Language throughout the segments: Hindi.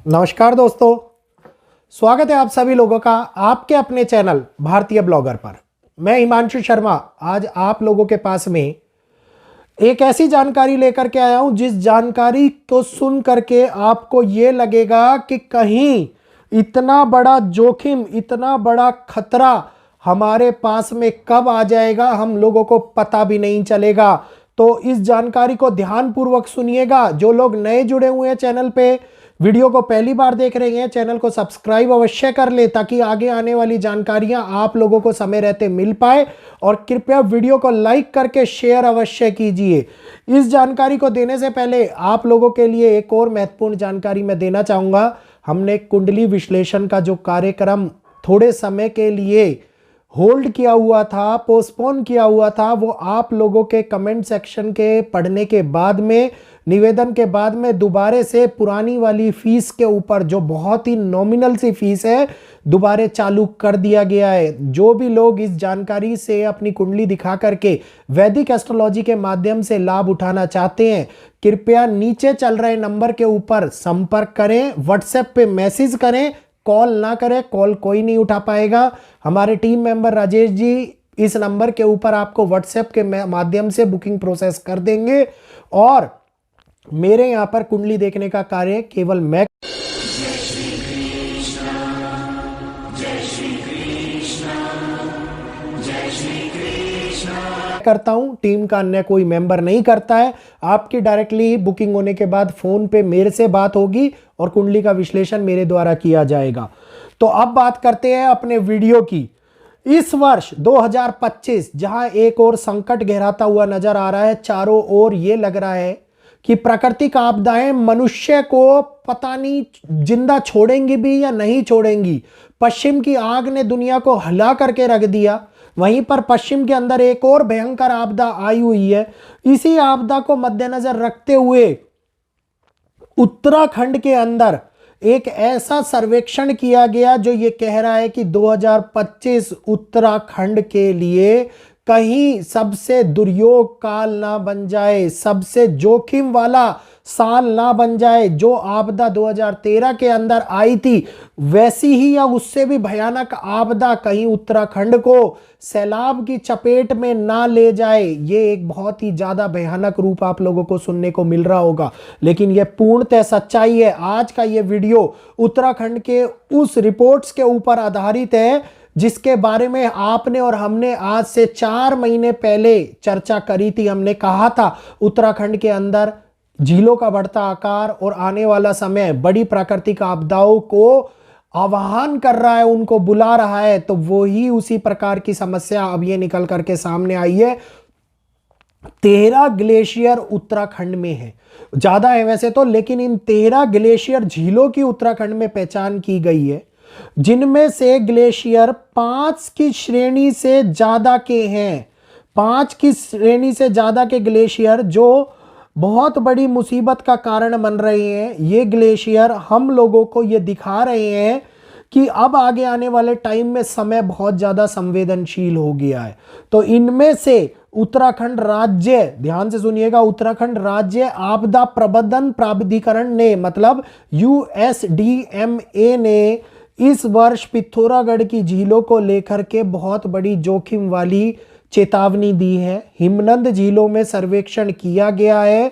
नमस्कार दोस्तों, स्वागत है आप सभी लोगों का आपके अपने चैनल भारतीय ब्लॉगर पर। मैं हिमांशु शर्मा आज आप लोगों के पास में एक ऐसी जानकारी लेकर के आया हूं जिस जानकारी को सुन करके आपको ये लगेगा कि कहीं इतना बड़ा जोखिम, इतना बड़ा खतरा हमारे पास में कब आ जाएगा हम लोगों को पता भी नहीं चलेगा। तो इस जानकारी को ध्यानपूर्वक सुनिएगा। जो लोग नए जुड़े हुए हैं चैनल पे, वीडियो को पहली बार देख रहे हैं, चैनल को सब्सक्राइब अवश्य कर ले ताकि आगे आने वाली जानकारियां आप लोगों को समय रहते मिल पाए। और कृपया वीडियो को लाइक करके शेयर अवश्य कीजिए। इस जानकारी को देने से पहले आप लोगों के लिए एक और महत्वपूर्ण जानकारी मैं देना चाहूँगा। हमने कुंडली विश्लेषण का जो कार्यक्रम थोड़े समय के लिए होल्ड किया हुआ था, पोस्टपोन किया हुआ था, वो आप लोगों के कमेंट सेक्शन के पढ़ने के बाद में, निवेदन के बाद में दोबारे से पुरानी वाली फीस के ऊपर, जो बहुत ही नॉमिनल सी फीस है, दोबारे चालू कर दिया गया है। जो भी लोग इस जानकारी से अपनी कुंडली दिखा करके वैदिक एस्ट्रोलॉजी के माध्यम से लाभ उठाना चाहते हैं, कृपया नीचे चल रहे नंबर के ऊपर संपर्क करें, व्हाट्सएप पे मैसेज करें, कॉल ना करें। कॉल कोई नहीं उठा पाएगा। हमारे टीम मेंबर राजेश जी इस नंबर के ऊपर आपको व्हाट्सएप के माध्यम से बुकिंग प्रोसेस कर देंगे। और मेरे यहां पर कुंडली देखने का कार्य केवल मैं करता हूं, टीम का अन्य कोई मेंबर नहीं करता है। आपकी डायरेक्टली बुकिंग होने के बाद फोन पे मेरे से बात होगी और कुंडली का विश्लेषण मेरे द्वारा किया जाएगा। तो अब बात करते हैं अपने वीडियो की। इस वर्ष 2025 जहां एक और संकट गहराता हुआ नजर आ रहा है, चारों ओर ये लग रहा है कि प्राकृतिक आपदाएं मनुष्य को पता नहीं जिंदा छोड़ेंगी भी या नहीं छोड़ेंगी। पश्चिम की आग ने दुनिया को हिला करके रख दिया। वहीं पर पश्चिम के अंदर एक और भयंकर आपदा आई हुई है। इसी आपदा को मद्देनजर रखते हुए उत्तराखंड के अंदर एक ऐसा सर्वेक्षण किया गया जो ये कह रहा है कि 2025 उत्तराखंड के लिए कहीं सबसे दुर्योग काल ना बन जाए, सबसे जोखिम वाला साल ना बन जाए। जो आपदा 2013 के अंदर आई थी वैसी ही या उससे भी भयानक आपदा कहीं उत्तराखंड को सैलाब की चपेट में ना ले जाए। ये एक बहुत ही ज्यादा भयानक रूप आप लोगों को सुनने को मिल रहा होगा, लेकिन यह पूर्णतः सच्चाई है। आज का ये वीडियो उत्तराखंड के उस रिपोर्ट्स के ऊपर आधारित है जिसके बारे में आपने और हमने आज से 4 महीने पहले चर्चा करी थी। हमने कहा था उत्तराखंड के अंदर झीलों का बढ़ता आकार और आने वाला समय बड़ी प्राकृतिक आपदाओं को आह्वान कर रहा है, उनको बुला रहा है। तो वो ही उसी प्रकार की समस्या अब ये निकल करके सामने आई है। 13 ग्लेशियर उत्तराखंड में है, ज्यादा है वैसे तो, लेकिन इन 13 ग्लेशियर झीलों की उत्तराखंड में पहचान की गई है, जिनमें से ग्लेशियर 5 की श्रेणी से ज्यादा के हैं। 5 की श्रेणी से ज्यादा के ग्लेशियर जो बहुत बड़ी मुसीबत का कारण बन रहे हैं। ये ग्लेशियर हम लोगों को ये दिखा रहे हैं कि अब आगे आने वाले टाइम में समय बहुत ज्यादा संवेदनशील हो गया है। तो इनमें से उत्तराखंड राज्य, ध्यान से सुनिएगा, उत्तराखंड राज्य आपदा प्रबंधन प्राधिकरण ने, मतलब USDMA ने इस वर्ष पिथौरागढ़ की झीलों को लेकर के बहुत बड़ी जोखिम वाली चेतावनी दी है। हिमनद झीलों में सर्वेक्षण किया गया है।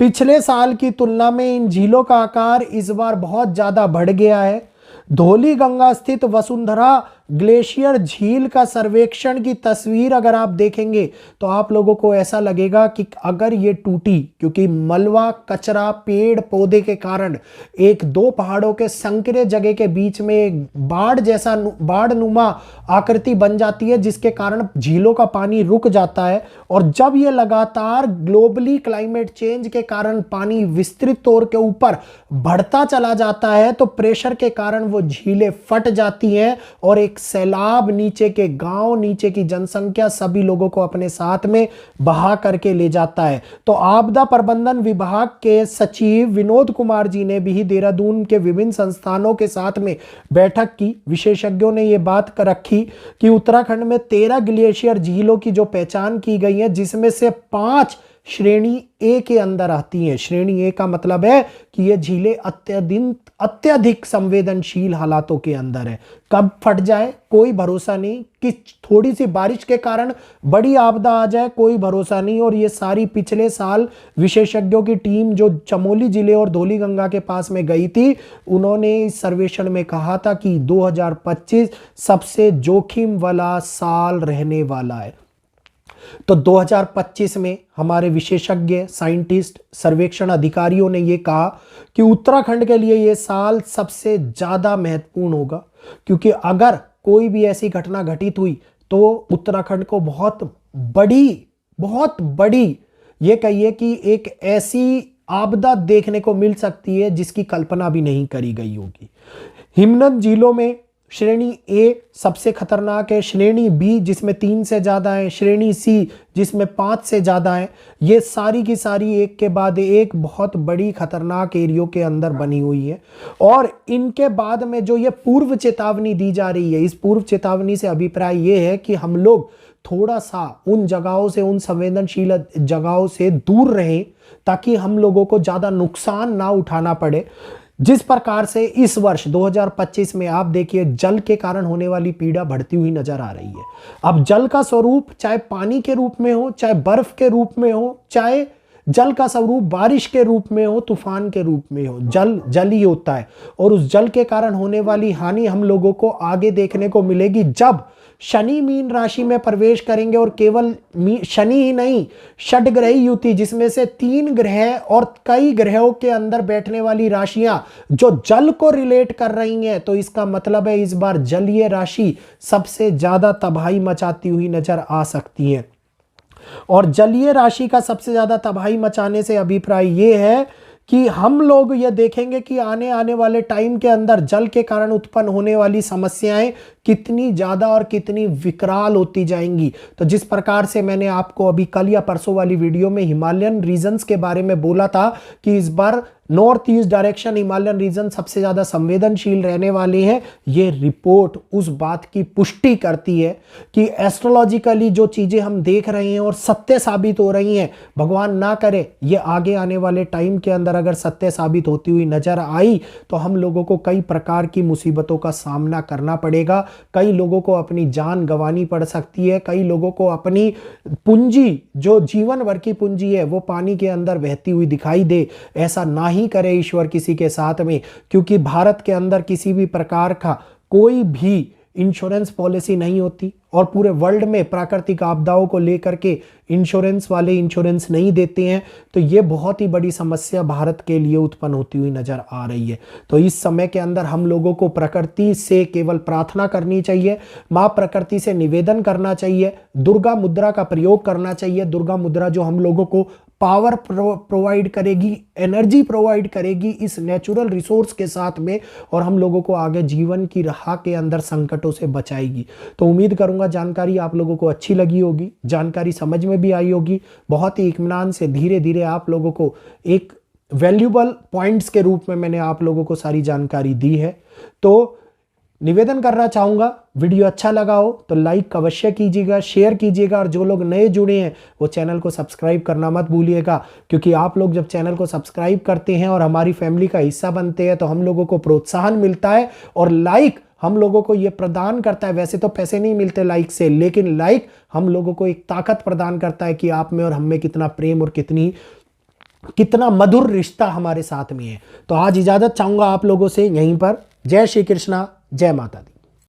पिछले साल की तुलना में इन झीलों का आकार इस बार बहुत ज्यादा बढ़ गया है। धौली गंगा स्थित वसुंधरा ग्लेशियर झील का सर्वेक्षण की तस्वीर अगर आप देखेंगे तो आप लोगों को ऐसा लगेगा कि अगर ये टूटी, क्योंकि मलबा, कचरा, पेड़ पौधे के कारण एक दो पहाड़ों के संकरे जगह के बीच में एक बाढ़ नुमा आकृति बन जाती है, जिसके कारण झीलों का पानी रुक जाता है। और जब ये लगातार ग्लोबली क्लाइमेट चेंज के कारण पानी विस्तृत तौर के ऊपर बढ़ता चला जाता है तो प्रेशर के कारण वो झीलें फट जाती हैं और एक सैलाब नीचे के गांव, नीचे की जनसंख्या, सभी लोगों को अपने साथ में बहा करके ले जाता है। तो आपदा प्रबंधन विभाग के सचिव विनोद कुमार जी ने भी देहरादून के विभिन्न संस्थानों के साथ में बैठक की। विशेषज्ञों ने यह बात रखी कि उत्तराखंड में 13 ग्लेशियर झीलों की जो पहचान की गई है, जिसमें से 5 श्रेणी ए के अंदर आती हैं। श्रेणी ए का मतलब है कि ये झीलें अत्यधिक संवेदनशील हालातों के अंदर है। कब फट जाए कोई भरोसा नहीं, कि थोड़ी सी बारिश के कारण बड़ी आपदा आ जाए कोई भरोसा नहीं। और ये सारी पिछले साल विशेषज्ञों की टीम जो चमोली जिले और धौलीगंगा के पास में गई थी, उन्होंने इस सर्वेक्षण में कहा था कि 2025 सबसे जोखिम वाला साल रहने वाला है। तो 2025 में हमारे विशेषज्ञ, साइंटिस्ट, सर्वेक्षण अधिकारियों ने यह कहा कि उत्तराखंड के लिए यह साल सबसे ज्यादा महत्वपूर्ण होगा, क्योंकि अगर कोई भी ऐसी घटना घटित हुई तो उत्तराखंड को बहुत बड़ी ये कहिए कि एक ऐसी आपदा देखने को मिल सकती है जिसकी कल्पना भी नहीं करी गई होगी। हिमनद झीलों में श्रेणी ए सबसे खतरनाक है, श्रेणी बी जिसमें 3 से ज्यादा है, श्रेणी सी जिसमें 5 से ज्यादा है। ये सारी की सारी एक के बाद एक बहुत बड़ी खतरनाक एरियो के अंदर बनी हुई है। और इनके बाद में जो ये पूर्व चेतावनी दी जा रही है, इस पूर्व चेतावनी से अभिप्राय ये है कि हम लोग थोड़ा सा उन जगहों से, उन संवेदनशील जगहों से दूर रहें, ताकि हम लोगों को ज्यादा नुकसान ना उठाना पड़े। जिस प्रकार से इस वर्ष 2025 में आप देखिए जल के कारण होने वाली पीड़ा बढ़ती हुई नजर आ रही है। अब जल का स्वरूप चाहे पानी के रूप में हो, चाहे बर्फ के रूप में हो, चाहे जल का स्वरूप बारिश के रूप में हो, तूफान के रूप में हो, जल ही होता है। और उस जल के कारण होने वाली हानि हम लोगों को आगे देखने को मिलेगी जब शनि मीन राशि में प्रवेश करेंगे। और केवल शनि ही नहीं, षटग्रही युति जिसमें से 3 ग्रह और कई ग्रहों के अंदर बैठने वाली राशियां जो जल को रिलेट कर रही हैं, तो इसका मतलब है इस बार जलीय राशि सबसे ज्यादा तबाही मचाती हुई नजर आ सकती है। और जलीय राशि का सबसे ज्यादा तबाही मचाने से अभिप्राय यह है कि हम लोग ये देखेंगे कि आने वाले टाइम के अंदर जल के कारण उत्पन्न होने वाली समस्याएं कितनी ज्यादा और कितनी विकराल होती जाएंगी। तो जिस प्रकार से मैंने आपको अभी कल या परसों वाली वीडियो में हिमालयन रीजन्स के बारे में बोला था कि इस बार north east direction Himalayan region सबसे ज्यादा संवेदनशील रहने वाले हैं, ये रिपोर्ट उस बात की पुष्टि करती है कि एस्ट्रोलॉजिकली जो चीजें हम देख रहे हैं और सत्य साबित हो रही हैं, भगवान ना करे ये आगे आने वाले टाइम के अंदर अगर सत्य साबित होती हुई नजर आई तो हम लोगों को कई प्रकार की मुसीबतों का सामना करना पड़ेगा। कई लोगों को अपनी जान गंवानी पड़ सकती है, कई लोगों को अपनी पूंजी जो जीवन भर की पूंजी है वो पानी के अंदर बहती हुई दिखाई दे। ऐसा ना ही करे ईश्वर किसी के साथ में, क्योंकि भारत के अंदर किसी भी प्रकार का कोई भी इंश्योरेंस पॉलिसी नहीं होती और पूरे वर्ल्ड में प्राकृतिक आपदाओं को लेकर के इंश्योरेंस वाले इंश्योरेंस नहीं देते हैं। तो ये बहुत ही बड़ी समस्या भारत के लिए उत्पन्न होती हुई नजर आ रही है। तो इस समय के अंदर हम लोगों को प्रकृति से केवल प्रार्थना करनी चाहिए, माँ प्रकृति से निवेदन करना चाहिए, दुर्गा मुद्रा का प्रयोग करना चाहिए। दुर्गा मुद्रा जो हम लोगों को पावर प्रोवाइड करेगी, एनर्जी प्रोवाइड करेगी इस नेचुरल रिसोर्स के साथ में, और हम लोगों को आगे जीवन की राह के अंदर संकटों से बचाएगी। तो उम्मीद करूंगा जानकारी आप लोगों को अच्छी लगी होगी, जानकारी समझ में भी आई होगी। बहुत ही इत्मीनान से धीरे धीरे आप लोगों को एक वैल्यूबल पॉइंट्स के रूप में मैंने आप लोगों को सारी जानकारी दी है। तो निवेदन करना चाहूंगा, वीडियो अच्छा लगा हो तो लाइक अवश्य कीजिएगा, शेयर कीजिएगा, और जो लोग नए जुड़े हैं वो चैनल को सब्सक्राइब करना मत भूलिएगा, क्योंकि आप लोग जब चैनल को सब्सक्राइब करते हैं और हमारी फैमिली का हिस्सा बनते हैं तो हम लोगों को प्रोत्साहन मिलता है। और लाइक हम लोगों को ये प्रदान करता है, वैसे तो पैसे नहीं मिलते लाइक से, लेकिन लाइक हम लोगों को एक ताकत प्रदान करता है कि आप में और हम में कितना प्रेम और कितना मधुर रिश्ता हमारे साथ में है। तो आज इजाजत चाहूंगा आप लोगों से यहीं पर। जय श्री कृष्णा, जय माता दी।